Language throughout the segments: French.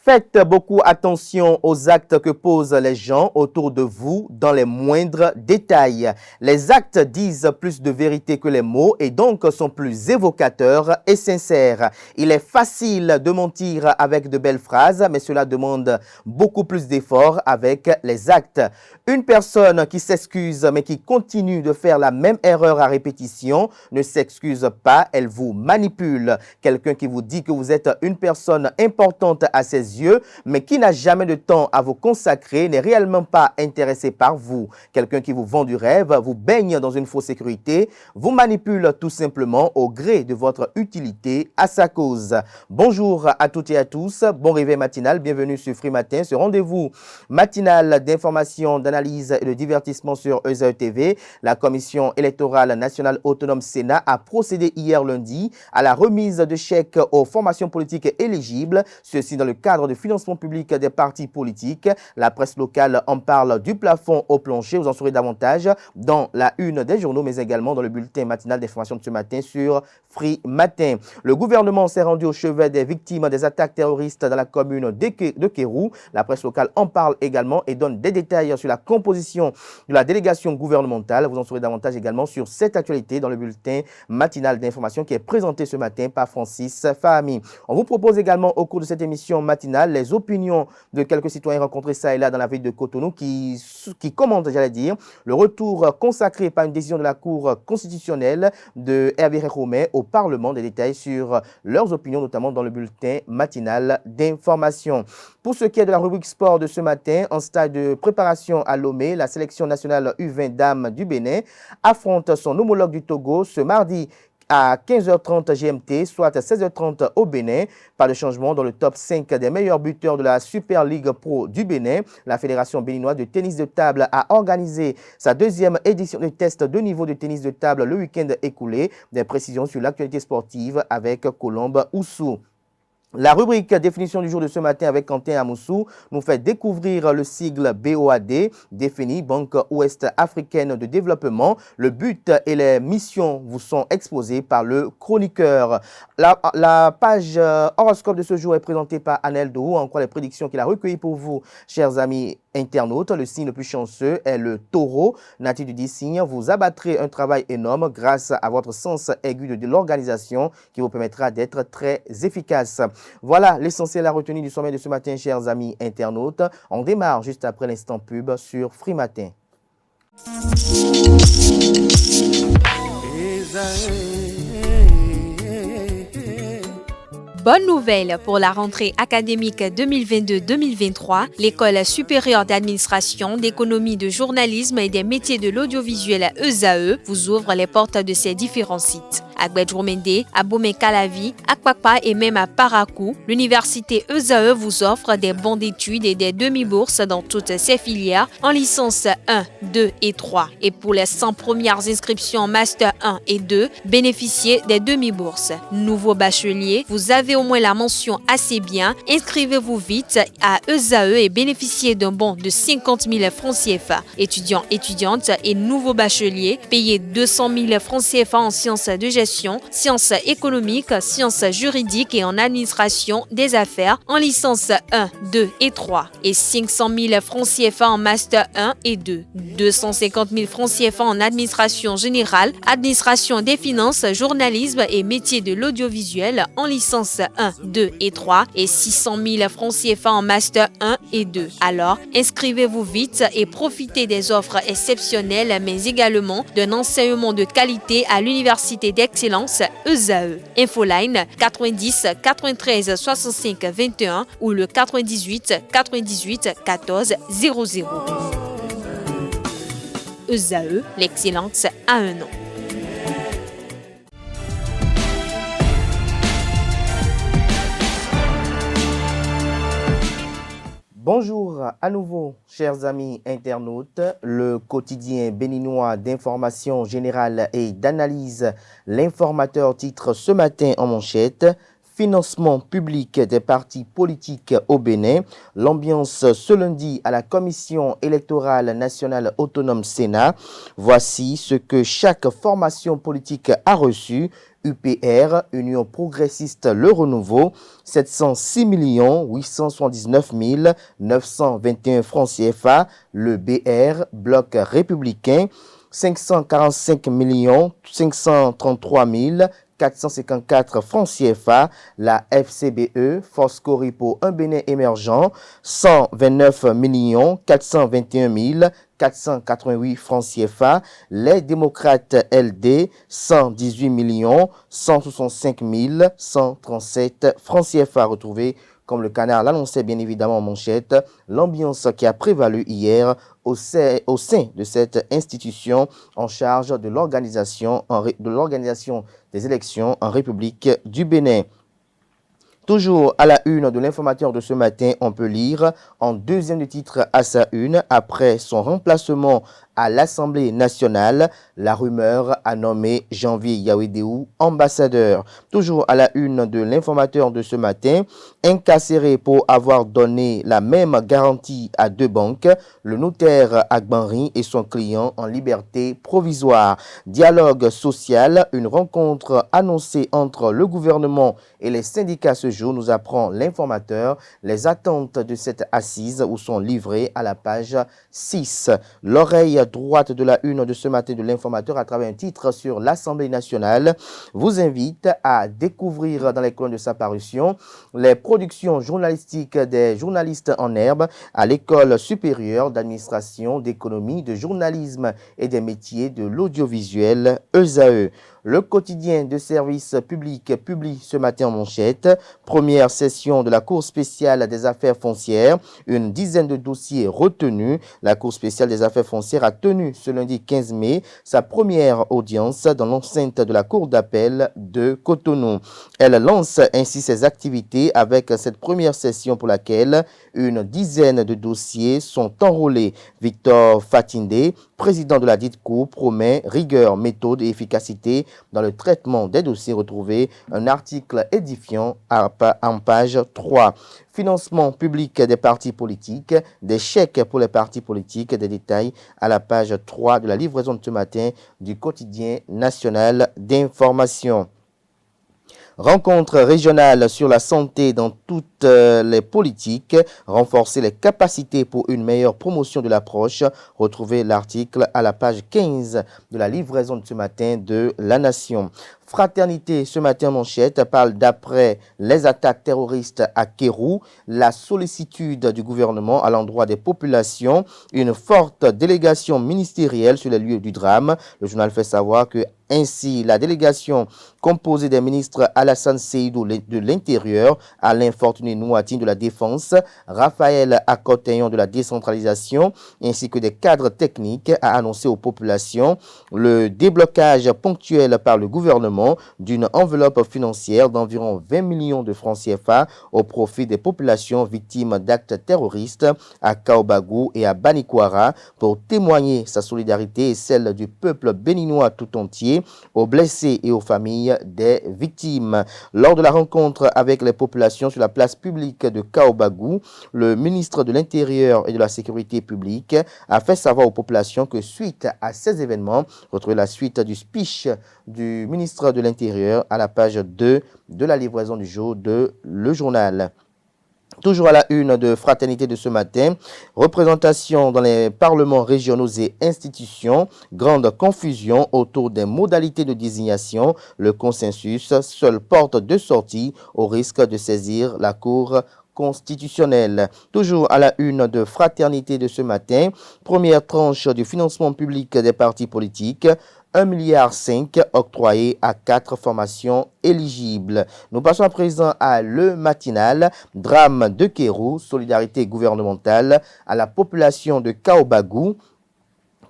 Faites beaucoup attention aux actes que posent les gens autour de vous dans les moindres détails. Les actes disent plus de vérité que les mots et donc sont plus évocateurs et sincères. Il est facile de mentir avec de belles phrases, mais cela demande beaucoup plus d'efforts avec les actes. Une personne qui s'excuse mais qui continue de faire la même erreur à répétition ne s'excuse pas, elle vous manipule. Quelqu'un qui vous dit que vous êtes une personne importante à ses yeux, mais qui n'a jamais de temps à vous consacrer, n'est réellement pas intéressé par vous. Quelqu'un qui vous vend du rêve, vous baigne dans une fausse sécurité, vous manipule tout simplement au gré de votre utilité à sa cause. Bonjour à toutes et à tous, bon réveil matinal, bienvenue sur Free Matin, ce rendez-vous matinal d'information, d'analyse et de divertissement sur ESAE TV. La Commission électorale nationale autonome Sénat a procédé hier lundi à la remise de chèques aux formations politiques éligibles, ceci dans le cadre du financement public des partis politiques. La presse locale en parle du plafond au plancher. Vous en saurez davantage dans la une des journaux, mais également dans le bulletin matinal d'information de ce matin sur Free Matin. Le gouvernement s'est rendu au chevet des victimes des attaques terroristes dans la commune de Kérou. La presse locale en parle également et donne des détails sur la composition de la délégation gouvernementale. Vous en saurez davantage également sur cette actualité dans le bulletin matinal d'information qui est présenté ce matin par Francis Fahami. On vous propose également au cours de cette émission matinale les opinions de quelques citoyens rencontrés ça et là dans la ville de Cotonou qui commentent, j'allais dire, le retour consacré par une décision de la Cour constitutionnelle de Hervé Romain au Parlement. Des détails sur leurs opinions, notamment dans le bulletin matinal d'information. Pour ce qui est de la rubrique sport de ce matin, en stade de préparation à Lomé, la sélection nationale U20 dames du Bénin affronte son homologue du Togo ce mardi à 15h30 GMT, soit à 16h30 au Bénin. Pas de changement dans le top 5 des meilleurs buteurs de la Super League Pro du Bénin. La Fédération béninoise de tennis de table a organisé sa deuxième édition de test de niveau de tennis de table le week-end écoulé. Des précisions sur l'actualité sportive avec Colombe Oussou. La rubrique définition du jour de ce matin avec Quentin Amoussou nous fait découvrir le sigle BOAD, défini Banque Ouest-Africaine de Développement. Le but et les missions vous sont exposés par le chroniqueur. La page horoscope de ce jour est présentée par Anel Dou, en quoi les prédictions qu'il a recueillies pour vous, chers amis internautes. Le signe le plus chanceux est le taureau. Natif du 10 signes, vous abattrez un travail énorme grâce à votre sens aigu de l'organisation qui vous permettra d'être très efficace. Voilà l'essentiel à retenir du sommet de ce matin, chers amis internautes. On démarre juste après l'instant pub sur Free Matin. Bonne nouvelle pour la rentrée académique 2022-2023. L'École supérieure d'administration, d'économie, de journalisme et des métiers de l'audiovisuel ESAE vous ouvre les portes de ses différents sites. À Gbedjomende, à Bomé-Calavi, à Kpakpa et même à Parakou, l'université ESAE vous offre des bons d'études et des demi-bourses dans toutes ses filières en licence 1, 2 et 3. Et pour les 100 premières inscriptions en master 1 et 2, bénéficiez des demi-bourses. Nouveau bachelier, vous avez au moins la mention assez bien, inscrivez-vous vite à ESAE et bénéficiez d'un bon de 50 000 francs CFA. Étudiants, étudiantes et nouveaux bacheliers, payez 200 000 francs CFA en sciences de gestion, sciences économiques, sciences juridiques et en administration des affaires en licence 1, 2 et 3 et 500 000 francs CFA en master 1 et 2, 250 000 francs CFA en administration générale, administration des finances, journalisme et métiers de l'audiovisuel en licence 1, 2 et 3 et 600 000 francs CFA en master 1 et 2. Alors, inscrivez-vous vite et profitez des offres exceptionnelles mais également d'un enseignement de qualité à l'université d'excellence ESAE. Infoline 90 93 65 21 ou le 98 98 14 00. ESAE, l'excellence à un nom. Bonjour à nouveau, chers amis internautes. Le quotidien béninois d'information générale et d'analyse, l'informateur titre ce matin en manchette financement public des partis politiques au Bénin. L'ambiance ce lundi à la Commission électorale nationale autonome Sénat. Voici ce que chaque formation politique a reçu. UPR, Union progressiste Le Renouveau, 706 879 921 francs CFA. Le BR, Bloc républicain, 545 533 454 francs CFA. La FCBE, Force Cori pour un Bénin émergent, 129 421 488 francs CFA. Les démocrates LD, 118 165 137 francs CFA. Retrouvés, comme le canard l'annonçait bien évidemment en manchette, l'ambiance qui a prévalu hier au sein de cette institution en charge de l'organisation des élections en République du Bénin. Toujours à la une de l'informateur de ce matin, on peut lire en deuxième de titre à sa une, après son remplacement à l'Assemblée nationale, la rumeur a nommé Janvier Yawédéou ambassadeur. Toujours à la une de l'informateur de ce matin, incarcéré pour avoir donné la même garantie à deux banques, le notaire Agbanri et son client en liberté provisoire. Dialogue social, une rencontre annoncée entre le gouvernement et les syndicats ce jour, nous apprend l'informateur. Les attentes de cette assise où sont livrées à la page 6. L'oreille droite de la une de ce matin de l'informateur à travers un titre sur l'Assemblée nationale vous invite à découvrir dans les colonnes de sa parution les productions journalistiques des journalistes en herbe à l'École supérieure d'administration, d'économie, de journalisme et des métiers de l'audiovisuel ESAE. Le quotidien de service public publie ce matin en manchette. Première session de la Cour spéciale des affaires foncières. Une dizaine de dossiers retenus. La Cour spéciale des affaires foncières a tenu ce lundi 15 mai sa première audience dans l'enceinte de la Cour d'appel de Cotonou. Elle lance ainsi ses activités avec cette première session pour laquelle une dizaine de dossiers sont enrôlés. Victor Fatindé, président de la dite Cour, promet rigueur, méthode et efficacité dans le traitement des dossiers retrouvés. Un article édifiant en page 3. Financement public des partis politiques, des chèques pour les partis politiques, des détails à la page 3 de la livraison de ce matin du quotidien national d'information. Rencontre régionale sur la santé dans toutes les politiques, renforcer les capacités pour une meilleure promotion de l'approche. Retrouvez l'article à la page 15 de la livraison de ce matin de La Nation. Fraternité, ce matin, manchette, parle d'après les attaques terroristes à Kérou, la sollicitude du gouvernement à l'endroit des populations, une forte délégation ministérielle sur les lieux du drame. Le journal fait savoir que ainsi, la délégation composée des ministres Alassane Seydou de l'Intérieur, Alain Fortuné-Nouatine de la Défense, Raphaël Akoteyon de la Décentralisation, ainsi que des cadres techniques a annoncé aux populations le déblocage ponctuel par le gouvernement d'une enveloppe financière d'environ 20 millions de francs CFA au profit des populations victimes d'actes terroristes à Kaobagou et à Banikwara pour témoigner sa solidarité et celle du peuple béninois tout entier aux blessés et aux familles des victimes. Lors de la rencontre avec les populations sur la place publique de Kaobagou, le ministre de l'Intérieur et de la Sécurité publique a fait savoir aux populations que suite à ces événements, retrouvez la suite du speech du ministre de l'Intérieur à la page 2 de la livraison du jour de Le Journal. Toujours à la une de Fraternité de ce matin, représentation dans les parlements régionaux et institutions, grande confusion autour des modalités de désignation, le consensus, seule porte de sortie au risque de saisir la Cour constitutionnelle. Toujours à la une de Fraternité de ce matin, première tranche du financement public des partis politiques, 1,5 milliard octroyé à 4 formations éligibles. Nous passons à présent à Le Matinal, drame de Kérou, solidarité gouvernementale à la population de Kaobagou.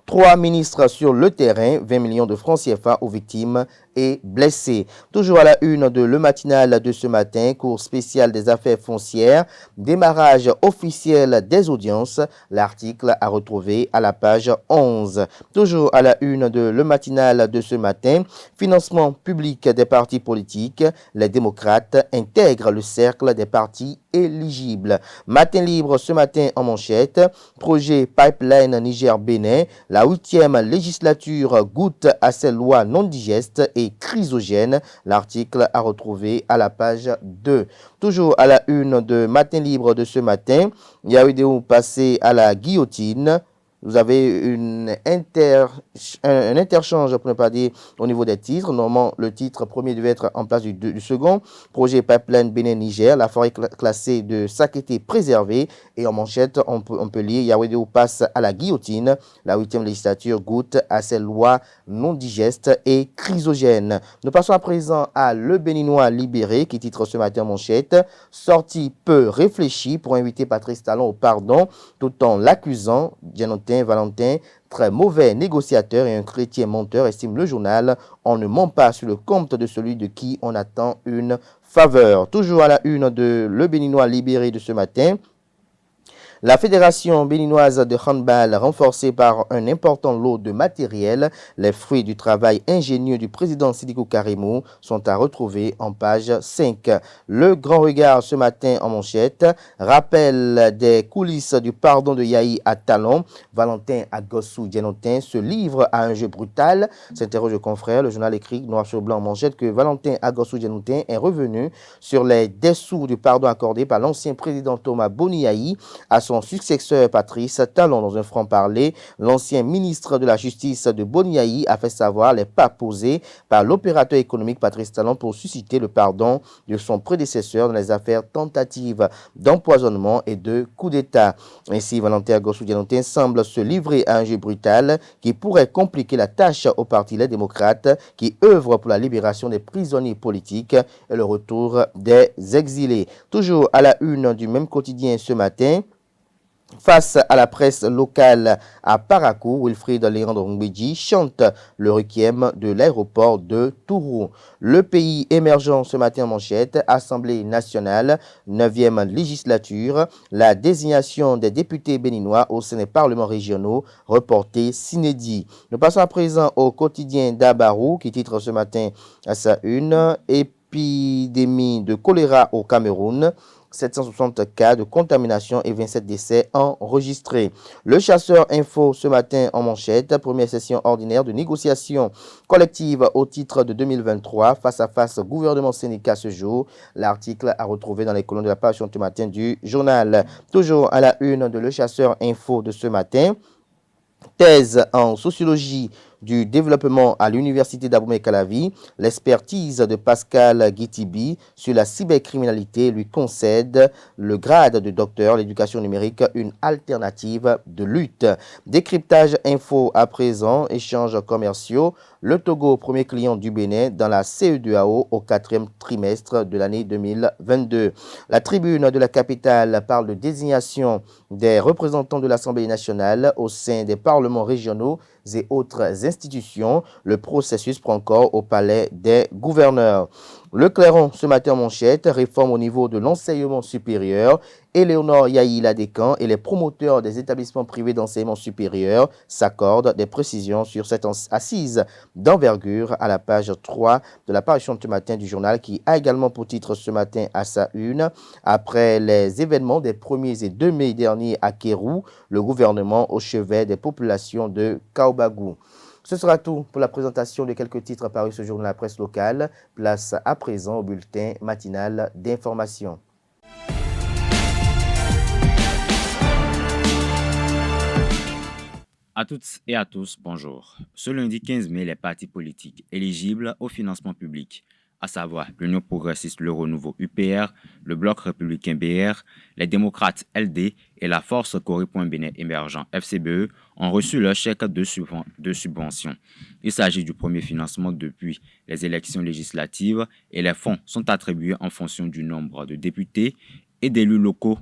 3 ministres sur le terrain, 20 millions de francs CFA aux victimes et blessés. Toujours à la une de Le Matinal de ce matin, cours spécial des affaires foncières, démarrage officiel des audiences. L'article à retrouver à la page 11. Toujours à la une de Le Matinal de ce matin, financement public des partis politiques. Les démocrates intègrent le cercle des partis éligibles. Matin libre ce matin en manchette, projet pipeline Niger-Bénin, la 8e législature goûte à ces lois non digestes et chrysogènes. L'article à retrouver à la page 2. Toujours à la une de Matin libre de ce matin, il y a eu des passés à la guillotine. Vous avez un interchange, pour ne pas dire, au niveau des titres. Normalement, le titre premier devait être en place du second. Projet Pipeline Bénin-Niger, la forêt classée de Sakété préservée. Et en manchette, on peut lire, Yahweh passe à la guillotine. La 8e législature goûte à ces lois non digestes et chrysogènes. Nous passons à présent à Le Béninois libéré, qui titre ce matin en manchette. Sortie peu réfléchie pour inviter Patrice Talon au pardon, tout en l'accusant, Valentin, très mauvais négociateur et un chrétien menteur, estime le journal. On ne ment pas sur le compte de celui de qui on attend une faveur. Toujours à la une de Le Béninois libéré de ce matin. La Fédération béninoise de handball, renforcée par un important lot de matériel, les fruits du travail ingénieux du président Sidiko Karimou, sont à retrouver en page 5. Le grand regard ce matin en manchette, rappel des coulisses du pardon de Yahi à Talon. Valentin Agossou Dianotin se livre à un jeu brutal, s'interroge le confrère. Le journal écrit noir sur blanc en manchette que Valentin Agossou Dianotin est revenu sur les dessous du pardon accordé par l'ancien président Thomas Boni Yahi à son successeur Patrice Talon. Dans un franc-parler, l'ancien ministre de la Justice de Boni Yahi a fait savoir les pas posés par l'opérateur économique Patrice Talon pour susciter le pardon de son prédécesseur dans les affaires tentatives d'empoisonnement et de coup d'État. Ainsi, Valentin Agossou Dianotin semble se livrer à un jeu brutal qui pourrait compliquer la tâche au Parti Les Démocrates qui œuvre pour la libération des prisonniers politiques et le retour des exilés. Toujours à la une du même quotidien ce matin, face à la presse locale à Parakou, Wilfried Léandre Ngbeji chante le requiem de l'aéroport de Tourou. Le pays émergent ce matin en manchette, Assemblée nationale, 9e législature, la désignation des députés béninois au sein des parlements régionaux, reportée s'inédit. Nous passons à présent au quotidien d'Abarou qui titre ce matin à sa une, épidémie de choléra au Cameroun. 760 cas de contamination et 27 décès enregistrés. Le Chasseur Info ce matin en manchette, première session ordinaire de négociation collective au titre de 2023, face à face gouvernement-syndicat ce jour. L'article à retrouver dans les colonnes de la page ce matin du journal. Toujours à la une de Le Chasseur Info de ce matin. Thèse en sociologie du développement à l'université d'Abomey-Calavi, l'expertise de Pascal Guitibi sur la cybercriminalité lui concède le grade de docteur, l'éducation numérique, une alternative de lutte. Décryptage info à présent, échanges commerciaux, le Togo, premier client du Bénin dans la CE2AO au 4e trimestre de l'année 2022. La tribune de la capitale parle de désignation des représentants de l'Assemblée nationale au sein des parlements régionaux et autres institutions. Le processus prend corps au palais des gouverneurs. Le Clairon, ce matin en manchette, réforme au niveau de l'enseignement supérieur. Éléonore Yahi Ladécan et les promoteurs des établissements privés d'enseignement supérieur s'accordent des précisions sur cette assise d'envergure à la page 3 de la parution ce matin du journal qui a également pour titre ce matin à sa une. Après les événements des 1er et 2 mai derniers à Kérou, le gouvernement au chevet des populations de Kaobagou. Ce sera tout pour la présentation de quelques titres parus ce jour dans la presse locale. Place à présent au bulletin matinal d'information. À toutes et à tous, bonjour. Ce lundi 15 mai, les partis politiques éligibles au financement public, à savoir l'Union progressiste Le Renouveau UPR, le Bloc républicain BR, les démocrates LD et la Force Corée.Bénin émergent FCBE, ont reçu leur chèque de subvention. Il s'agit du premier financement depuis les élections législatives et les fonds sont attribués en fonction du nombre de députés et d'élus locaux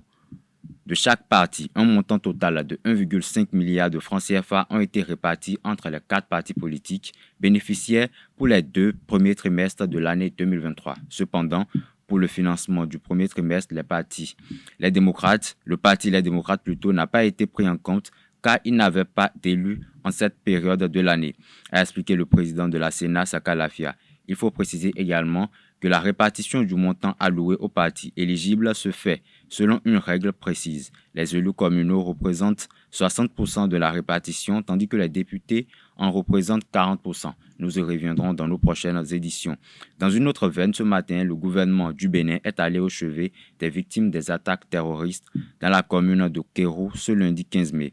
de chaque parti. Un montant total de 1,5 milliard de francs CFA ont été répartis entre les 4 partis politiques bénéficiaires pour les 2 premiers trimestres de l'année 2023. Cependant, pour le financement du premier trimestre, le parti Les Démocrates n'a pas été pris en compte car il n'avait pas d'élus en cette période de l'année, a expliqué le président de la Sénat, Saka Lafia. Il faut préciser également que la répartition du montant alloué aux partis éligibles se fait selon une règle précise. Les élus communaux représentent 60% de la répartition, tandis que les députés en représentent 40%. Nous y reviendrons dans nos prochaines éditions. Dans une autre veine, ce matin, le gouvernement du Bénin est allé au chevet des victimes des attaques terroristes dans la commune de Kéro ce lundi 15 mai.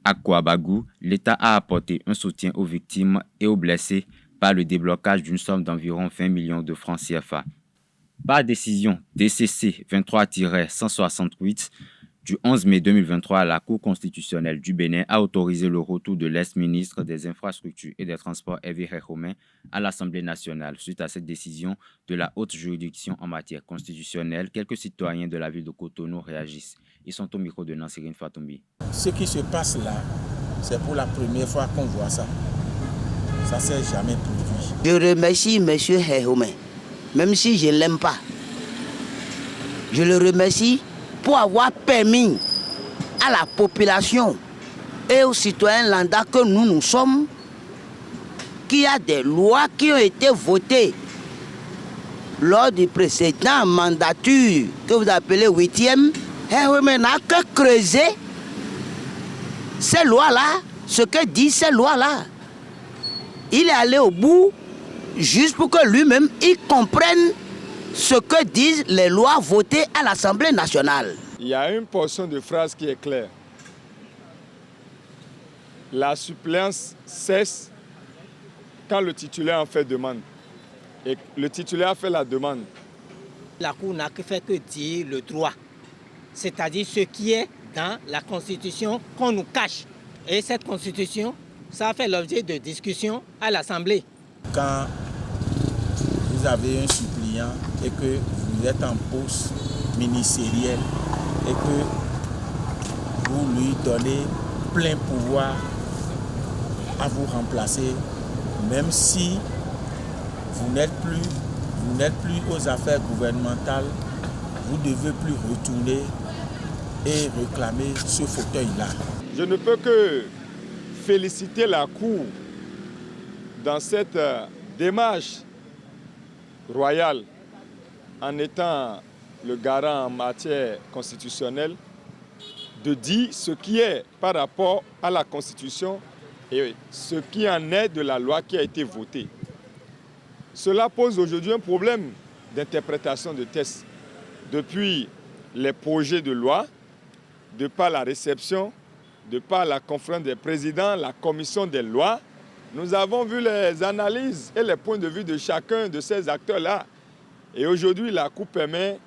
À Kouabagou, l'État a apporté un soutien aux victimes et aux blessés par le déblocage d'une somme d'environ 20 millions de francs CFA. Par décision DCC 23-168 du 11 mai 2023, la Cour constitutionnelle du Bénin a autorisé le retour de l'ex-ministre des Infrastructures et des Transports Hervé Réhomen à l'Assemblée nationale. Suite à cette décision de la haute juridiction en matière constitutionnelle, quelques citoyens de la ville de Cotonou réagissent. Ils sont au micro de Nansirine Fatoumbi. Ce qui se passe là, c'est pour la première fois qu'on voit ça. Ça ne s'est jamais produit. Je remercie M. Réhomen, même si je ne l'aime pas. Je le remercie pour avoir permis à la population et aux citoyens lambda que nous sommes, qu'il y a des lois qui ont été votées lors du précédent mandature que vous appelez 8e. Réhomen n'a que creusé ces lois-là, ce que disent ces lois-là. Il est allé au bout juste pour que lui-même il comprenne ce que disent les lois votées à l'Assemblée nationale. Il y a une portion de phrase qui est claire. La suppléance cesse quand le titulaire en fait demande. Et le titulaire a fait la demande. La Cour n'a que fait que dire le droit, c'est-à-dire ce qui est dans la Constitution qu'on nous cache. Et cette Constitution, ça a fait l'objet de discussions à l'Assemblée. Quand vous avez un suppliant et que vous êtes en poste ministériel et que vous lui donnez plein pouvoir à vous remplacer, même si vous n'êtes plus aux affaires gouvernementales, vous ne devez plus retourner et réclamer ce fauteuil-là. Je ne peux que féliciter la Cour dans cette démarche royale en étant le garant en matière constitutionnelle de dire ce qui est par rapport à la Constitution et ce qui en est de la loi qui a été votée. Cela pose aujourd'hui un problème d'interprétation de texte. Depuis les projets de loi, de par la réception, de par la conférence des présidents, la commission des lois, nous avons vu les analyses et les points de vue de chacun de ces acteurs-là. Et aujourd'hui, la Cour permet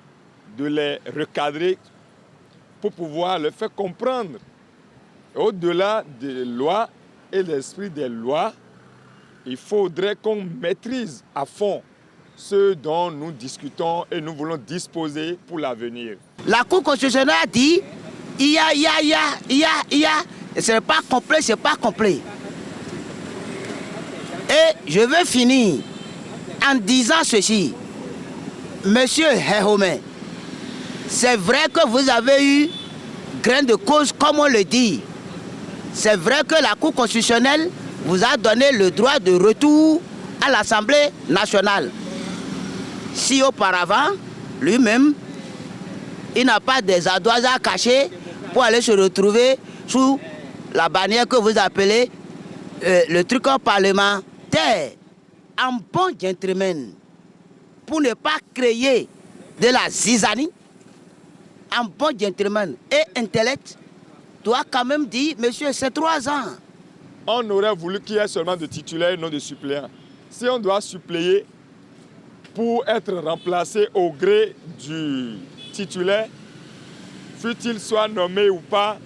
de les recadrer pour pouvoir leur faire comprendre. Au-delà des lois et l'esprit des lois, il faudrait qu'on maîtrise à fond ce dont nous discutons et nous voulons disposer pour l'avenir. La Cour constitutionnelle a dit il y a, c'est pas complet. Et je veux finir en disant ceci. Monsieur Réhomen, c'est vrai que vous avez eu grain de cause, comme on le dit. C'est vrai que la Cour constitutionnelle vous a donné le droit de retour à l'Assemblée nationale. Si auparavant, lui-même, il n'a pas des ardoises à cacher pour aller se retrouver sous la bannière que vous appelez le truc parlementaire. En bon gentleman, pour ne pas créer de la zizanie, un bon gentleman et intellect doit quand même dire, monsieur, c'est 3 ans. On aurait voulu qu'il y ait seulement de titulaires et non de suppléants. Si on doit suppléer pour être remplacé au gré du titulaire, fût-il soit nommé ou pas,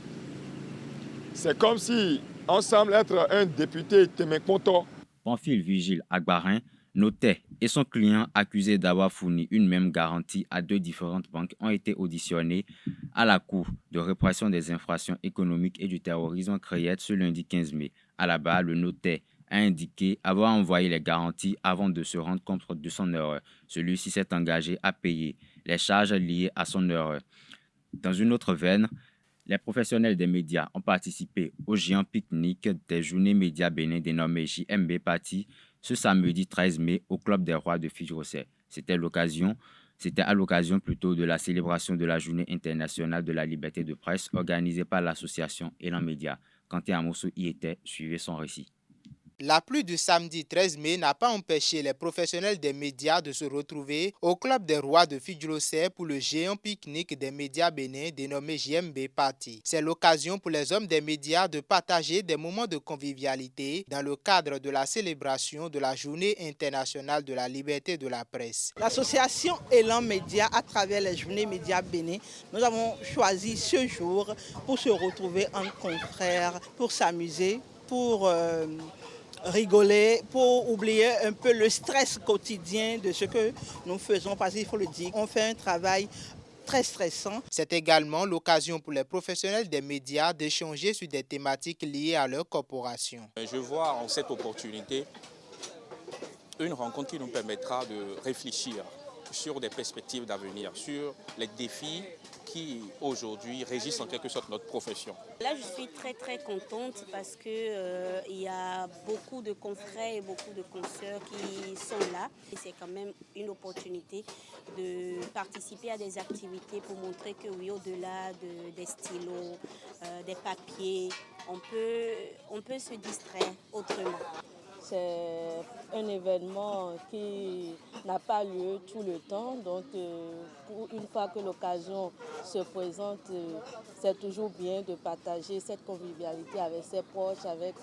c'est comme si on semble être un député Témékonto. Pamphile Vigile Agbarin, Notet et son client accusé d'avoir fourni une même garantie à 2 différentes banques ont été auditionnés à la Cour de répression des infractions économiques et du terrorisme créée ce lundi 15 mai. À la barre, le notaire a indiqué avoir envoyé les garanties avant de se rendre compte de son erreur. Celui-ci s'est engagé à payer les charges liées à son erreur. Dans une autre veine, les professionnels des médias ont participé au géant pique-nique des journées médias bénin dénommé JMB Party ce samedi 13 mai au Club des Rois de Fidjrosset. C'était à l'occasion de la célébration de la Journée internationale de la liberté de presse organisée par l'association Élan Média. Quentin Amosso y était, suivez son récit. La pluie du samedi 13 mai n'a pas empêché les professionnels des médias de se retrouver au Club des Rois de Fidjrosset pour le géant pique-nique des médias bénins dénommé JMB Party. C'est l'occasion pour les hommes des médias de partager des moments de convivialité dans le cadre de la célébration de la Journée internationale de la liberté de la presse. L'association Élan Média, à travers les Journées médias bénin, nous avons choisi ce jour pour se retrouver en confrères, pour s'amuser, pour rigoler, pour oublier un peu le stress quotidien de ce que nous faisons, parce qu'il faut le dire, on fait un travail très stressant. C'est également l'occasion pour les professionnels des médias d'échanger sur des thématiques liées à leur corporation. Je vois en cette opportunité une rencontre qui nous permettra de réfléchir sur des perspectives d'avenir, sur les défis qui aujourd'hui régissent en quelque sorte notre profession. Là, je suis très contente parce que il y a beaucoup de confrères et beaucoup de consoeurs qui sont là. Et c'est quand même une opportunité de participer à des activités pour montrer que oui, au-delà des stylos, des papiers, on peut se distraire autrement. C'est un événement qui n'a pas lieu tout le temps, donc une fois que l'occasion se présente, c'est toujours bien de partager cette convivialité avec ses proches, avec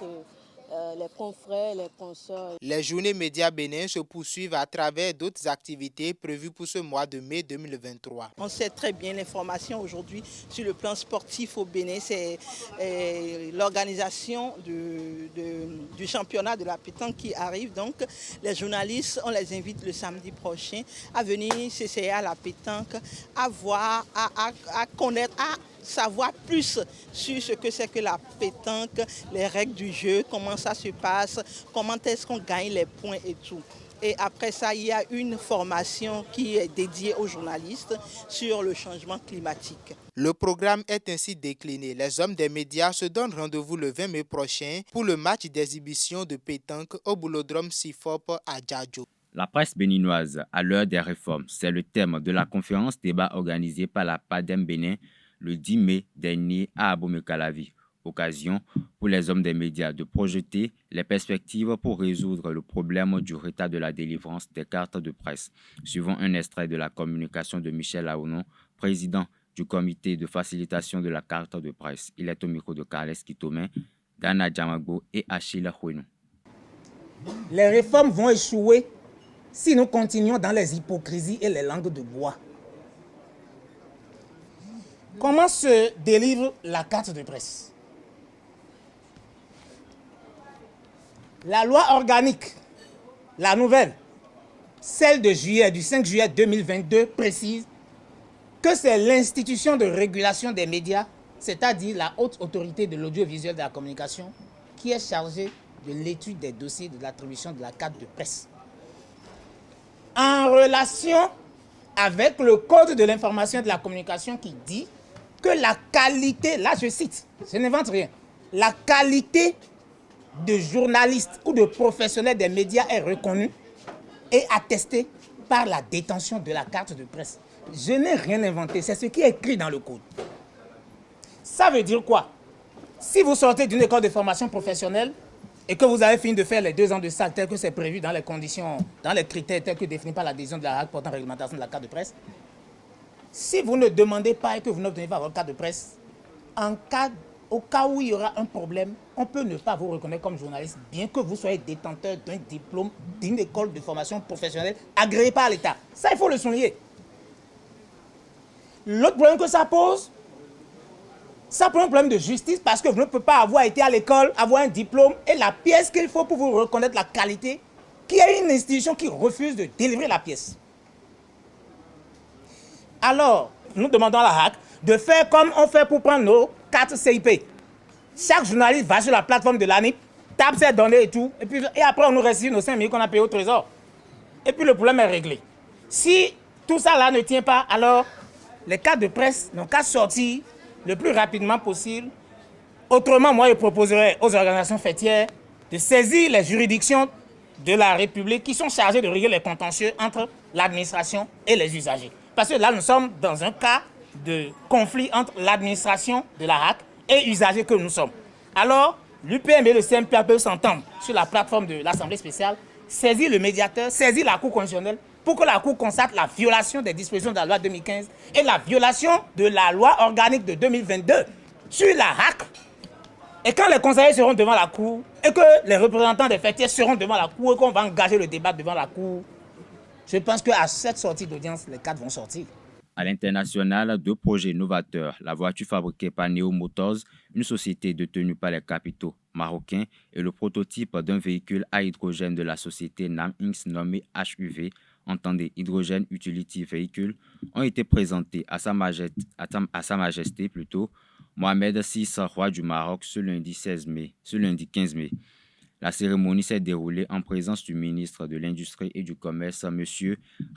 les confrères, les consoeurs. Les journées médias bénin se poursuivent à travers d'autres activités prévues pour ce mois de mai 2023. On sait très bien l'information aujourd'hui sur le plan sportif au Bénin, c'est l'organisation du championnat de la pétanque qui arrive. Donc les journalistes, on les invite le samedi prochain à venir s'essayer à la pétanque, à voir, à connaître, à savoir plus sur ce que c'est que la pétanque, les règles du jeu, comment ça se passe, comment est-ce qu'on gagne les points et tout. Et après ça, il y a une formation qui est dédiée aux journalistes sur le changement climatique. Le programme est ainsi décliné. Les hommes des médias se donnent rendez-vous le 20 mai prochain pour le match d'exhibition de pétanque au boulodrome Sifop à Djadjo. La presse béninoise à l'heure des réformes, c'est le thème de la conférence débat organisée par la PADEM Bénin le 10 mai dernier à Abomey-Calavi. Occasion pour les hommes des médias de projeter les perspectives pour résoudre le problème du retard de la délivrance des cartes de presse. Suivant un extrait de la communication de Michel Aounon, président du comité de facilitation de la carte de presse. Il est au micro de Carles Kitomen, Dana Djamagbo et Achille Hueno. Les réformes vont échouer si nous continuons dans les hypocrisies et les langues de bois. Comment se délivre la carte de presse? La loi organique, la nouvelle, celle de juillet, du 5 juillet 2022, précise que c'est l'institution de régulation des médias, c'est-à-dire la haute autorité de l'audiovisuel de la communication, qui est chargée de l'étude des dossiers de l'attribution de la carte de presse. En relation avec le Code de l'information et de la communication qui dit que la qualité, là je cite, je n'invente rien, la qualité de journaliste ou de professionnel des médias est reconnue et attestée par la détention de la carte de presse. Je n'ai rien inventé, c'est ce qui est écrit dans le code. Ça veut dire quoi? Si vous sortez d'une école de formation professionnelle et que vous avez fini de faire les 2 ans de salle tel que c'est prévu dans les conditions, dans les critères tels que définis par l'adhésion de la portant réglementation de la carte de presse, si vous ne demandez pas et que vous n'obtenez pas votre carte de presse, au cas où il y aura un problème, on peut ne pas vous reconnaître comme journaliste, bien que vous soyez détenteur d'un diplôme d'une école de formation professionnelle agréée par l'État. Ça, il faut le souligner. L'autre problème que ça pose, ça pose un problème de justice parce que vous ne pouvez pas avoir été à l'école, avoir un diplôme et la pièce qu'il faut pour vous reconnaître la qualité qu'il y a une institution qui refuse de délivrer la pièce. Alors, nous demandons à la HAC de faire comme on fait pour prendre nos cartes CIP. Chaque journaliste va sur la plateforme de l'ANIP, tape ses données et tout, et après on nous restitue nos 5 000 qu'on a payés au trésor. Et puis le problème est réglé. Si tout ça là ne tient pas, alors les cartes de presse n'ont qu'à sortir le plus rapidement possible. Autrement, moi je proposerais aux organisations fêtières de saisir les juridictions de la République qui sont chargées de régler les contentieux entre l'administration et les usagers. Parce que là, nous sommes dans un cas de conflit entre l'administration de la HAC et usagers que nous sommes. Alors, l'UPM et le CMPA peuvent s'entendre sur la plateforme de l'Assemblée spéciale, saisir le médiateur, saisir la Cour constitutionnelle pour que la Cour constate la violation des dispositions de la loi 2015 et la violation de la loi organique de 2022 sur la HAC. Et quand les conseillers seront devant la Cour et que les représentants des fêtiers seront devant la Cour et qu'on va engager le débat devant la Cour, je pense qu'à cette sortie d'audience, les cadres vont sortir. À l'international, 2 projets novateurs. La voiture fabriquée par Neo Motors, une société détenue par les capitaux marocains, et le prototype d'un véhicule à hydrogène de la société NAM Inc. nommé HUV, entendez Hydrogène Utility Vehicle, ont été présentés à Sa Majesté Mohamed VI, roi du Maroc, ce lundi 15 mai. La cérémonie s'est déroulée en présence du ministre de l'Industrie et du Commerce, M.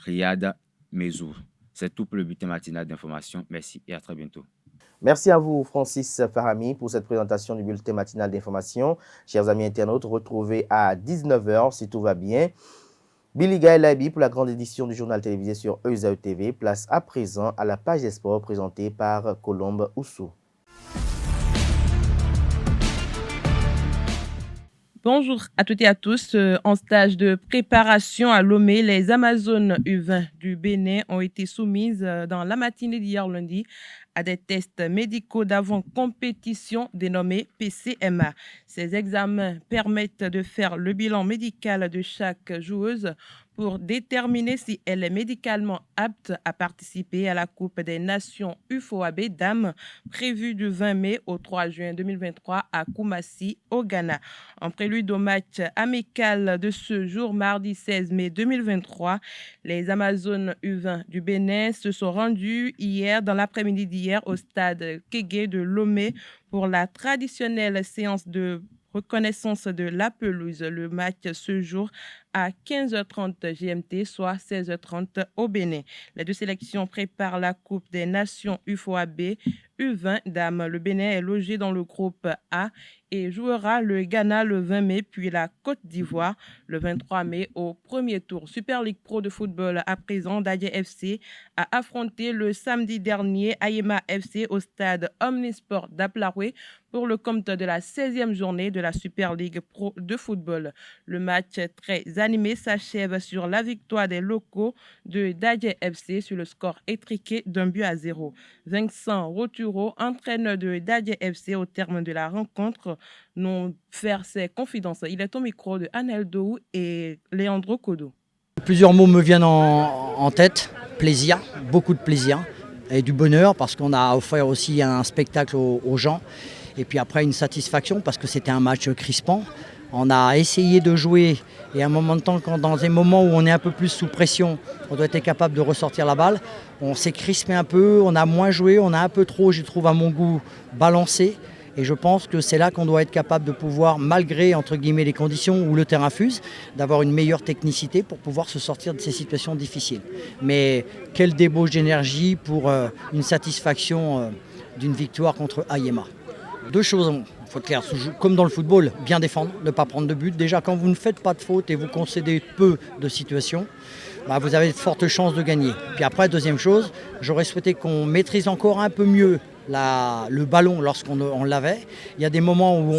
Riyad Mezour. C'est tout pour le bulletin matinal d'information. Merci et à très bientôt. Merci à vous, Francis Farami, pour cette présentation du bulletin matinal d'information. Chers amis internautes, retrouvez à 19h, si tout va bien, Billy Gaël pour la grande édition du journal télévisé sur ESAE TV. Place à présent à la page des sports présentée par Colombe Oussou. Bonjour à toutes et à tous. En stage de préparation à Lomé, les Amazones U20 du Bénin ont été soumises dans la matinée d'hier lundi à des tests médicaux d'avant-compétition dénommés PCMA. Ces examens permettent de faire le bilan médical de chaque joueuse pour déterminer si elle est médicalement apte à participer à la Coupe des Nations UFOAB Dames prévue du 20 mai au 3 juin 2023 à Koumassi, au Ghana. En prélude au match amical de ce jour, mardi 16 mai 2023, les Amazones U20 du Bénin se sont rendues hier, dans l'après-midi d'hier, au stade Kégué de Lomé pour la traditionnelle séance de reconnaissance de la pelouse. Le match ce jour à 15h30 GMT, soit 16h30 au Bénin. Les 2 sélections préparent la Coupe des Nations UFOAB U20 Dames. Le Bénin est logé dans le groupe A et jouera le Ghana le 20 mai, puis la Côte d'Ivoire le 23 mai au premier tour. Super League Pro de football à présent, Dadje FC a affronté le samedi dernier Ayema FC au stade Omnisport d'Aplaroué pour le compte de la 16e journée de la Super League Pro de football. Le match très animé s'achève sur la victoire des locaux de Dadje FC sur le score étriqué d'1-0. Vincent Roturo, entraîneur de Dadje FC au terme de la rencontre, nous faire ses confidences. Il est au micro de Anel Dou et Leandro Kodo. Plusieurs mots me viennent en tête. Plaisir, beaucoup de plaisir et du bonheur parce qu'on a offert aussi un spectacle aux gens. Et puis après une satisfaction parce que c'était un match crispant. On a essayé de jouer et à un moment de temps, dans des moments où on est un peu plus sous pression, on doit être capable de ressortir la balle. On s'est crispé un peu, on a moins joué, on a un peu trop, je trouve à mon goût, balancé. Et je pense que c'est là qu'on doit être capable de pouvoir, malgré entre guillemets les conditions où le terrain fuse, d'avoir une meilleure technicité pour pouvoir se sortir de ces situations difficiles. Mais quelle débauche d'énergie pour une satisfaction d'une victoire contre Ayema. 2 choses, il faut être clair, comme dans le football, bien défendre, ne pas prendre de but. Déjà, quand vous ne faites pas de faute et vous concédez peu de situations, vous avez de fortes chances de gagner. Puis après, deuxième chose, j'aurais souhaité qu'on maîtrise encore un peu mieux le ballon lorsqu'on l'avait. Il y a des moments où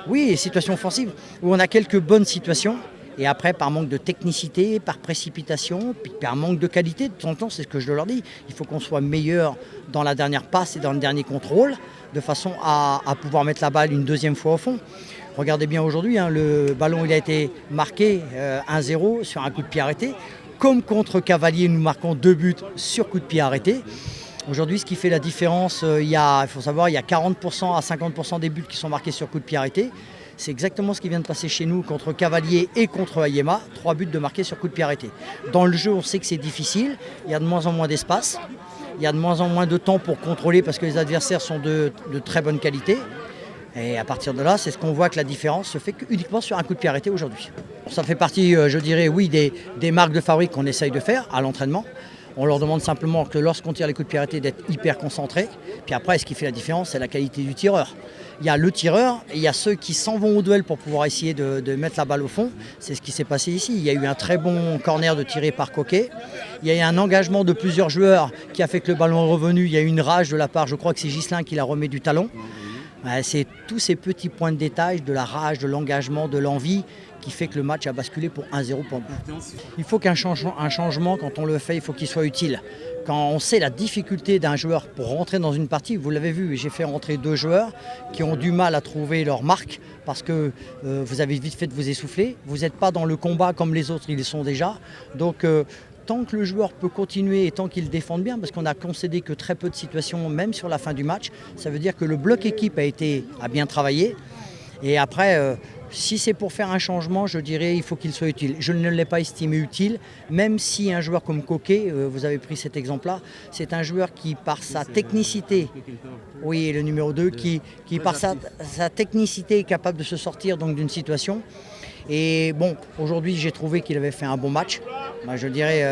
oui, situation offensive, où on a quelques bonnes situations. Et après, par manque de technicité, par précipitation, puis par manque de qualité, de temps en temps, c'est ce que je leur dis. Il faut qu'on soit meilleur dans la dernière passe et dans le dernier contrôle, de façon à pouvoir mettre la balle une deuxième fois au fond. Regardez bien aujourd'hui, le ballon il a été marqué 1-0 sur un coup de pied arrêté. Comme contre Cavalier, nous marquons 2 buts sur coup de pied arrêté. Aujourd'hui, ce qui fait la différence, il faut savoir, il y a 40% à 50% des buts qui sont marqués sur coup de pied arrêté. C'est exactement ce qui vient de passer chez nous contre Cavalier et contre Ayema. 3 buts de marqués sur coup de pied arrêté. Dans le jeu, on sait que c'est difficile. Il y a de moins en moins d'espace. Il y a de moins en moins de temps pour contrôler parce que les adversaires sont de très bonne qualité. Et à partir de là, c'est ce qu'on voit que la différence se fait uniquement sur un coup de pied arrêté aujourd'hui. Ça fait partie, je dirais, oui, des marques de fabrique qu'on essaye de faire à l'entraînement. On leur demande simplement que lorsqu'on tire les coups de pied arrêtés, d'être hyper concentré. Puis après, ce qui fait la différence, c'est la qualité du tireur. Il y a le tireur et il y a ceux qui s'en vont au duel pour pouvoir essayer de mettre la balle au fond. C'est ce qui s'est passé ici. Il y a eu un très bon corner de tiré par Coquet. Il y a eu un engagement de plusieurs joueurs qui a fait que le ballon est revenu. Il y a eu une rage de la part, je crois que c'est Ghislain qui la remet du talon. C'est tous ces petits points de détail, de la rage, de l'engagement, de l'envie qui fait que le match a basculé pour 1-0 pour nous. Il faut qu'un changement, quand on le fait, il faut qu'il soit utile. Quand on sait la difficulté d'un joueur pour rentrer dans une partie, vous l'avez vu, j'ai fait rentrer 2 joueurs qui ont du mal à trouver leur marque parce que vous avez vite fait de vous essouffler. Vous n'êtes pas dans le combat comme les autres, ils le sont déjà. Donc tant que le joueur peut continuer et tant qu'il défend bien, parce qu'on a concédé que très peu de situations, même sur la fin du match, ça veut dire que le bloc équipe a bien travaillé. Et après, si c'est pour faire un changement, je dirais il faut qu'il soit utile. Je ne l'ai pas estimé utile, même si un joueur comme Coquet, vous avez pris cet exemple-là, c'est un joueur qui, par sa technicité, oui, le numéro 2, qui par sa technicité est capable de se sortir donc d'une situation. Et bon, aujourd'hui, j'ai trouvé qu'il avait fait un bon match. Je dirais,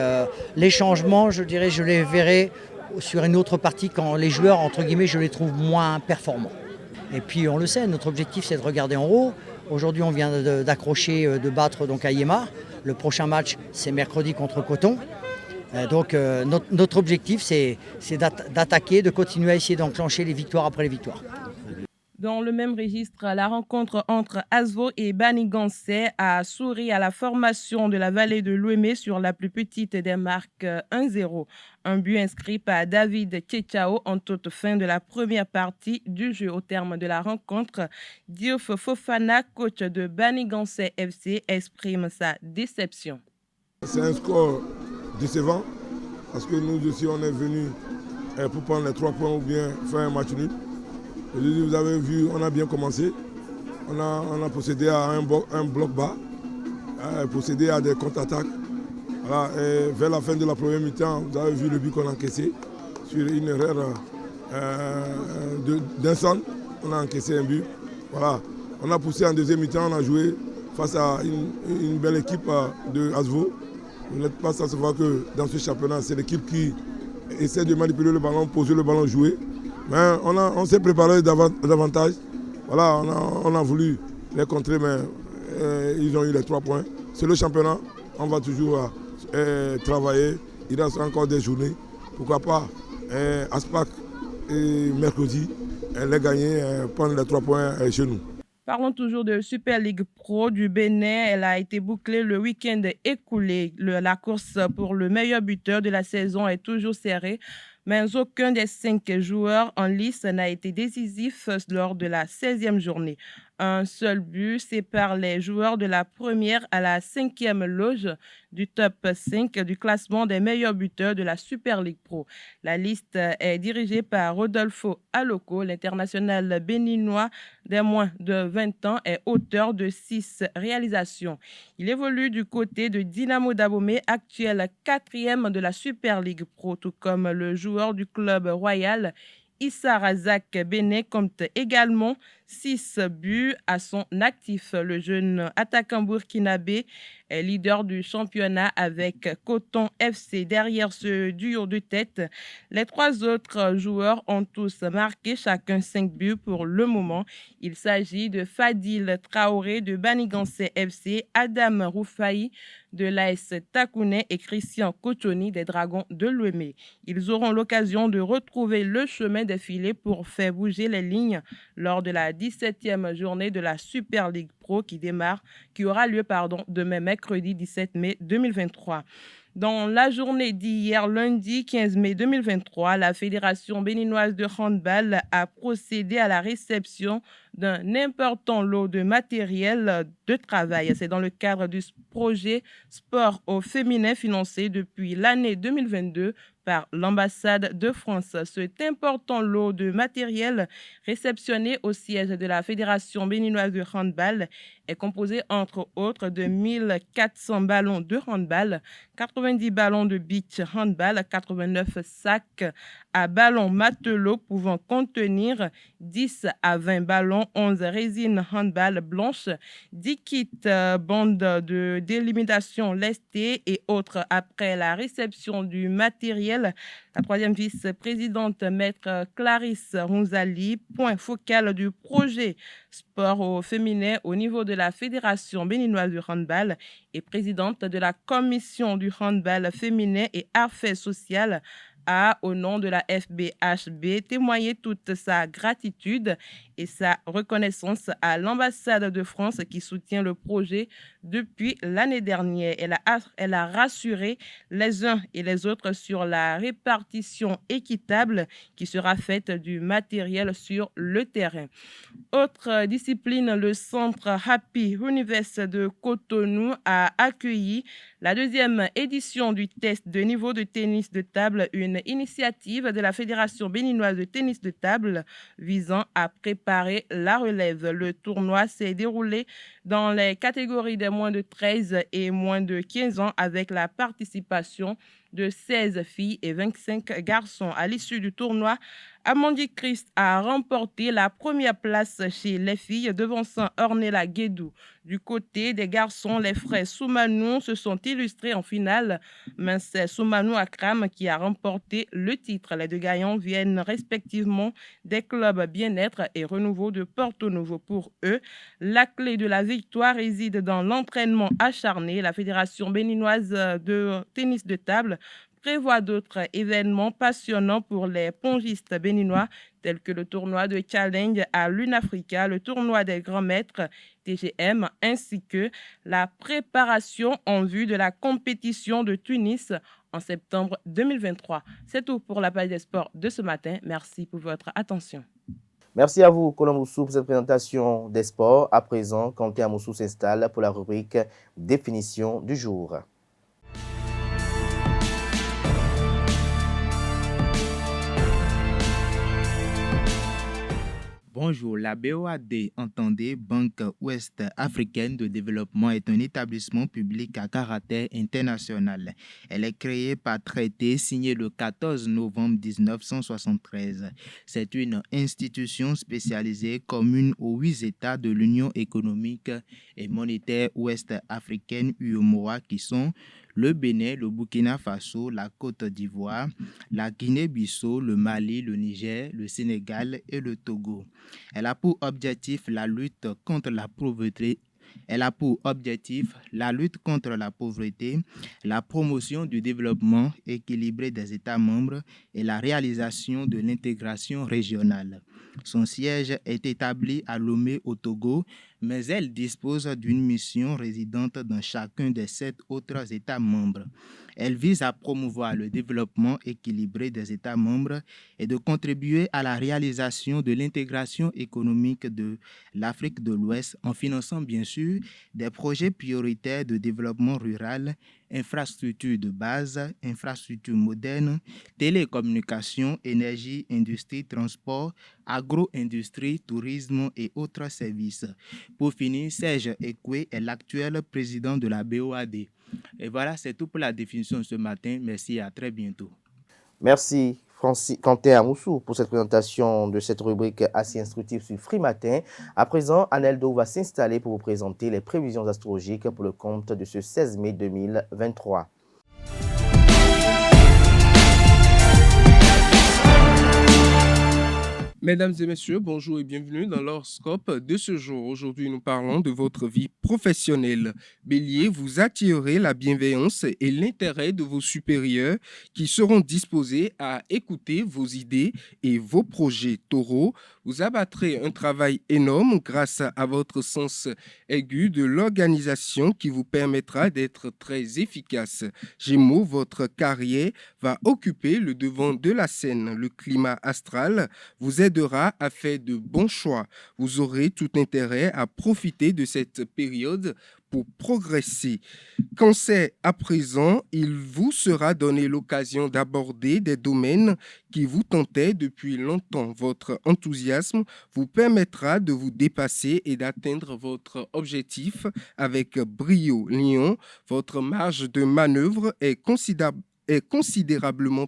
les changements, je les verrai sur une autre partie quand les joueurs, entre guillemets, je les trouve moins performants. Et puis, on le sait, notre objectif, c'est de regarder en haut. Aujourd'hui, on vient d'accrocher, de battre donc Ayema. Le prochain match, c'est mercredi contre Coton. Donc, notre objectif, c'est d'attaquer, de continuer à essayer d'enclencher les victoires après les victoires. Dans le même registre, la rencontre entre Asvo et Banigansè a souri à la formation de la vallée de Lomé sur la plus petite des marques 1-0. Un but inscrit par David Tchechao en toute fin de la première partie du jeu. Au terme de la rencontre, Diouf Fofana, coach de Banigansè FC, exprime sa déception. C'est un score décevant parce que nous aussi on est venus pour prendre les 3 points ou bien faire un match nul. Vous avez vu, on a bien commencé. On a procédé à un bloc bas, procédé à des contre-attaques. Voilà, et vers la fin de la première mi-temps, vous avez vu le but qu'on a encaissé sur une erreur d'un centre. On a encaissé un but. Voilà. On a poussé en deuxième mi-temps, on a joué face à une belle équipe de Asvo. Vous n'êtes pas sans savoir que dans ce championnat, c'est l'équipe qui essaie de manipuler le ballon, poser le ballon, jouer. Mais on s'est préparé davantage. Voilà, on a voulu les contrer, mais ils ont eu les 3 points. C'est le championnat, on va toujours travailler. Il reste encore des journées. Pourquoi pas Aspac et mercredi, les gagner, prendre les 3 points chez nous. Parlons toujours de Super League Pro du Bénin. Elle a été bouclée le week-end écoulé. La course pour le meilleur buteur de la saison est toujours serrée, mais aucun des 5 joueurs en lice n'a été décisif lors de la 16e journée. Un seul but sépare les joueurs de la première à la 5e loge du top 5 du classement des meilleurs buteurs de la Super League Pro. La liste est dirigée par Rodolfo Aloko. L'international béninois des moins de 20 ans est auteur de 6 réalisations. Il évolue du côté de Dynamo Dahomey, actuel 4e de la Super League Pro, tout comme le joueur du club royal Issa Razak Bénin compte également 6 buts à son actif. Le jeune attaquant burkinabé est leader du championnat avec Coton FC derrière ce duo de tête. Les 3 autres joueurs ont tous marqué chacun 5 buts pour le moment. Il s'agit de Fadil Traoré de Banigansè FC, Adam Roufaï de l'AS Takounet et Christian Kochoni des Dragons de Lomé. Ils auront l'occasion de retrouver le chemin des filets pour faire bouger les lignes lors de la 17e journée de la Super League Pro qui aura lieu demain mercredi 17 mai 2023. Dans la journée d'hier, lundi 15 mai 2023, la Fédération béninoise de handball a procédé à la réception d'un important lot de matériel de travail. C'est dans le cadre du projet Sport au féminin financé depuis l'année 2022 par l'ambassade de France. Cet important lot de matériel réceptionné au siège de la Fédération béninoise de handball est composé entre autres de 1400 ballons de handball, 90 ballons de beach handball, 89 sacs à ballons matelots pouvant contenir 10 à 20 ballons, 11 résines handball blanches, 10 kits bandes de délimitation lestées et autres. Après la réception du matériel, la troisième vice-présidente, maître Clarisse Ronzali, point focal du projet Sport au féminin au niveau de la Fédération béninoise de handball et présidente de la commission du handball féminin et affaires sociales, a, au nom de la FBHB, témoigné toute sa gratitude et sa reconnaissance à l'ambassade de France qui soutient le projet depuis l'année dernière. Elle a rassuré les uns et les autres sur la répartition équitable qui sera faite du matériel sur le terrain. Autre discipline, le centre Happy Universe de Cotonou a accueilli la deuxième édition du test de niveau de tennis de table, une initiative de la Fédération béninoise de tennis de table visant à préparer la relève. Le tournoi s'est déroulé dans les catégories des moins de 13 et moins de 15 ans avec la participation de 16 filles et 25 garçons. À l'issue du tournoi, Amandie Christ a remporté la première place chez les filles, devançant Ornella Guédou. Du côté des garçons, les frères Soumanou se sont illustrés en finale, mais c'est Soumanou Akram qui a remporté le titre. Les deux gagnants viennent respectivement des clubs Bien-être et Renouveau de Porto Novo. Pour eux, la clé de la victoire réside dans l'entraînement acharné. La Fédération béninoise de tennis de table prévoit d'autres événements passionnants pour les pongistes béninois, tels que le tournoi de challenge à l'Unafrica, le tournoi des grands maîtres TGM, ainsi que la préparation en vue de la compétition de Tunis en septembre 2023. C'est tout pour la page des sports de ce matin. Merci pour votre attention. Merci à vous, Colombe Moussou, pour cette présentation des sports. À présent, Kanté Amoussou s'installe pour la rubrique Définition du jour. Bonjour, la BOAD, entendez, Banque Ouest Africaine de Développement, est un établissement public à caractère international. Elle est créée par traité signé le 14 novembre 1973. C'est une institution spécialisée commune aux 8 États de l'Union économique et monétaire ouest-africaine UEMOA qui sont le Bénin, le Burkina Faso, la Côte d'Ivoire, la Guinée-Bissau, le Mali, le Niger, le Sénégal et le Togo. Elle a pour objectif la lutte contre la pauvreté. La promotion du développement équilibré des États membres et la réalisation de l'intégration régionale. Son siège est établi à Lomé au Togo, mais elle dispose d'une mission résidente dans chacun des 7 autres États membres. Elle vise à promouvoir le développement équilibré des États membres et de contribuer à la réalisation de l'intégration économique de l'Afrique de l'Ouest en finançant bien sûr des projets prioritaires de développement rural, infrastructures de base, infrastructures modernes, télécommunications, énergie, industrie, transport, agro-industrie, tourisme et autres services. Pour finir, Serge Ekwe est l'actuel président de la BOAD. Et voilà, c'est tout pour la définition ce matin. Merci et à très bientôt. Merci Kanté Amoussou pour cette présentation de cette rubrique assez instructive sur Free Matin. À présent, Aneldo va s'installer pour vous présenter les prévisions astrologiques pour le compte de ce 16 mai 2023. Mesdames et messieurs, bonjour et bienvenue dans l'horoscope de ce jour. Aujourd'hui, nous parlons de votre vie professionnelle. Bélier, vous attirerez la bienveillance et l'intérêt de vos supérieurs qui seront disposés à écouter vos idées et vos projets. Taureau, vous abattrez un travail énorme grâce à votre sens aigu de l'organisation qui vous permettra d'être très efficace. Gémeaux, votre carrière va occuper le devant de la scène. Le climat astral vous aidera à faire de bons choix. Vous aurez tout intérêt à profiter de cette période pour progresser. Cancer, à présent, il vous sera donné l'occasion d'aborder des domaines qui vous tentaient depuis longtemps. Votre enthousiasme vous permettra de vous dépasser et d'atteindre votre objectif avec brio. Lion, votre marge de manœuvre est considérablement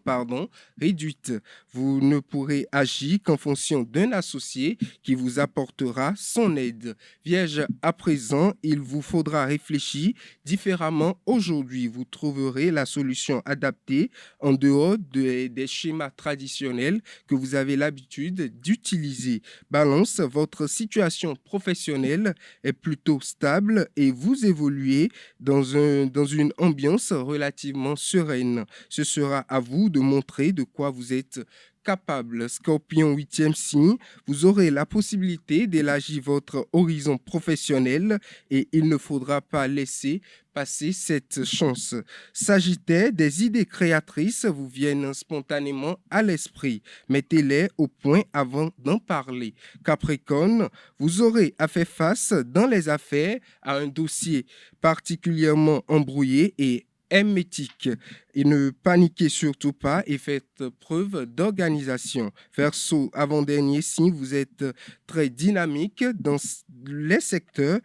réduite. Vous ne pourrez agir qu'en fonction d'un associé qui vous apportera son aide. Vierge, à présent, il vous faudra réfléchir différemment aujourd'hui. Vous trouverez la solution adaptée en dehors des schémas traditionnels que vous avez l'habitude d'utiliser. Balance, votre situation professionnelle est plutôt stable et vous évoluez dans une ambiance relativement sereine. Ce sera à vous de montrer de quoi vous êtes capable. Scorpion, 8e signe, vous aurez la possibilité d'élargir votre horizon professionnel et il ne faudra pas laisser passer cette chance. Sagittaire, des idées créatrices vous viennent spontanément à l'esprit. Mettez-les au point avant d'en parler. Capricorne, vous aurez à faire face dans les affaires à un dossier particulièrement embrouillé et hermétique. Et ne paniquez surtout pas et faites preuve d'organisation. Verseau, avant-dernier signe, vous êtes très dynamique dans les secteurs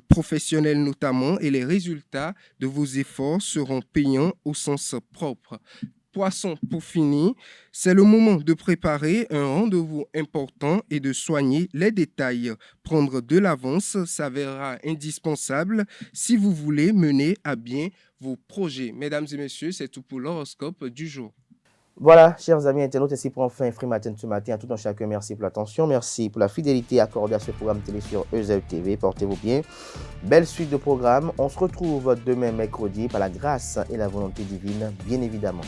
professionnels notamment et les résultats de vos efforts seront payants au sens propre. Poisson, pour finir, c'est le moment de préparer un rendez-vous important et de soigner les détails. Prendre de l'avance s'avérera indispensable si vous voulez mener à bien vos projets. Mesdames et messieurs, c'est tout pour l'horoscope du jour. Voilà, chers amis internautes, ainsi prend fin Free Matin ce matin. À tout un chacun, merci pour l'attention, merci pour la fidélité accordée à ce programme télé sur EZAU TV. Portez-vous bien. Belle suite de programmes. On se retrouve demain mercredi par la grâce et la volonté divine, bien évidemment.